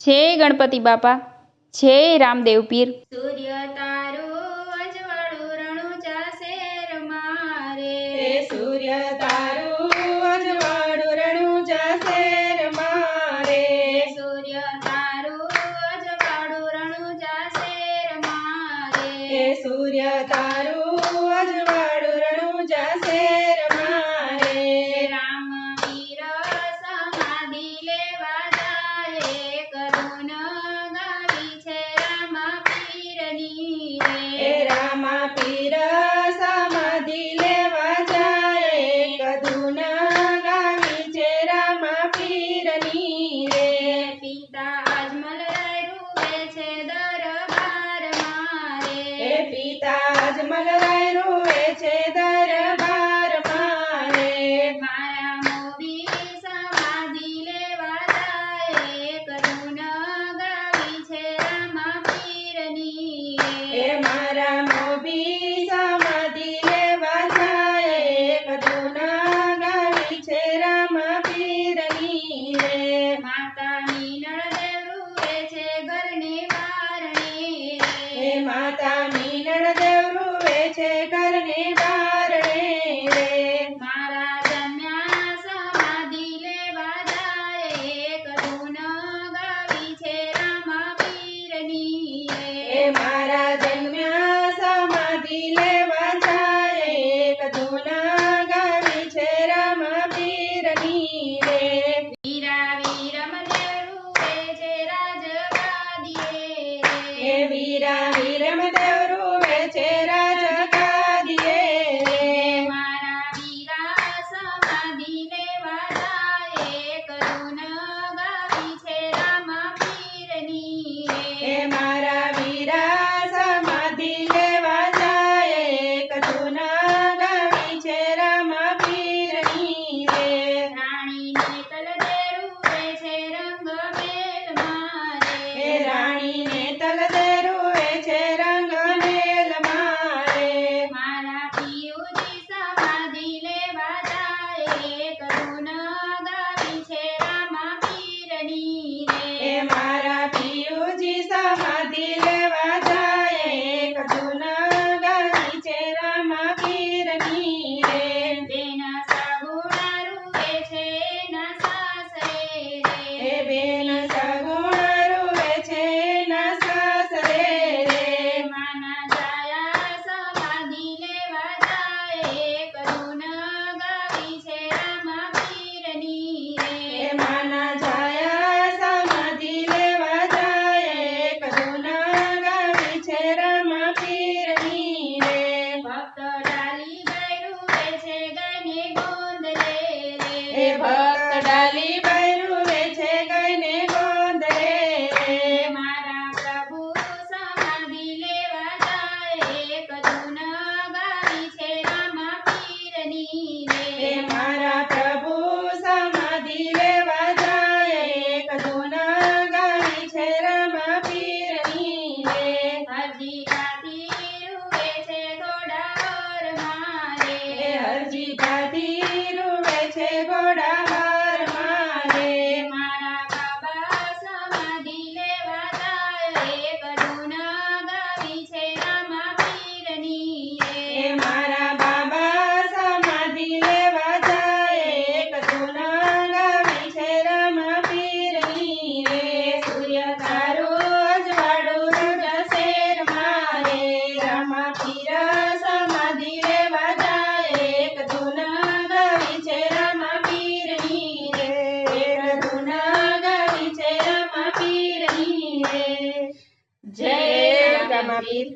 જય ગણપતિ બાપા, જય રામદેવ પીર। સૂર્ય તારું અજવાળું રણુજા શેર મારે, સૂર્ય તારું અજવાળું રણુજા શેર મારે, સૂર્ય તારું અજવાળું રણુજા શેર મારે, સૂર્ય તારું અજવાળું રણુજા શેર મારે। રામ વીર સમાધિ લેવા જાય, કરુણ ગાવી છે રામા પીરની રે, રામા પીર સમાધિ લેવા જાય, કદુન ગાવી છે રામા પીરની રે। પિતા અજમલ રૂવે છે દરબાર મારે, પિતા અજમલ રૂવે છે દરબાર મારે, મારા મોવી સમાધિ લેવા જાય, કરુણ ગાવી છે રામા પીરની રે, મારા મોભી સમાધિ લેવા જાય, કદુન ગાવી છે રામા પીરની રે। માતા મીનળ દેવ રૂવે છે ઘરની બારણે રે, માતા મીનળ દેવ રૂવે છે ઘરને બારણે રે, મારા જન્યા સમાધિ લેવા જાય, કરુણ ગાવી છે રામા પીરની રે, મારા જન્મ્યા સમાધિ લેવા જાય, કદુન ગાવી છે રામા પીરની રે। વીરા વીરમ દેવ રૂવે છે રાજગાદીએ રે, વીરા વીરમ દેવ રૂવે છે રાજગાદીએ રે, મારા વીરા સમાધિ લેવા જાય, કરુણ ગાવી છે રામા પીરની રે, મારા વીરા સમાધિ લેવા જાય, કદુન ગાવી છે રામા પીરની રે। રાણીને તલદે રૂવે છે રંગ મેલ મારે, રાણીને તલદે રૂવે છે રંગ મેલ મારે, મારા પિયુજી સમાધિ લેવા જાય, કરુણ ગાવી છે રામા પીરની રે, મારા પિયુજી સમાધિ લેવા જાય, કદુન ગાવી છે રામા પીરની રે। બેન સગુણા રૂવે છે એના સાસરે રે, બેન સગુણ રૂવે છે ના સાસરે રે, માના જાયા સમાધિ લેવા જાય, કરુણ ગાવી છે રામા પીરની રે, માના જાયા સમાધિ લેવા જાય, કદુન ગાવી છે રામા પીરની રે। ભક્ત ડાલી ગાય રૂવે છે ગાયને ગોંદરે હે રે, ભક્ત ડાલી બાઈ રૂવે છે ગાયને ગોંદરે રે, મારા પ્રભુ સમાધિ લેવા જાય, કરુણ ગાવી છે રામા પીરની હે રે, મારા પ્રભુ સમાધિ લેવા જાય, કદુન ગાવી છે રામા પીરની રે। હરજી કાથી રૂવે છે ઘોડાવર મારે, હરજી ગાદી રૂવે છે ઘોડાવાર મારે, મારા બાબા સમાધિ લેવા જાય, કરુણ ગાવી છે રામા પીરની રે, મારા બાબા સમાધિ લેવા જાય, કદુન ગાવી છે રામા પીરની રે। સૂર્ય તારું અજવાળું રણુજા શેર મારે, રામા પીર સમાધિ લેવા જાય, કદુન ગાવી છે રામા પીરની રે, કદુન ગાવી છે રામા પીરની રે। જય રામા પીર।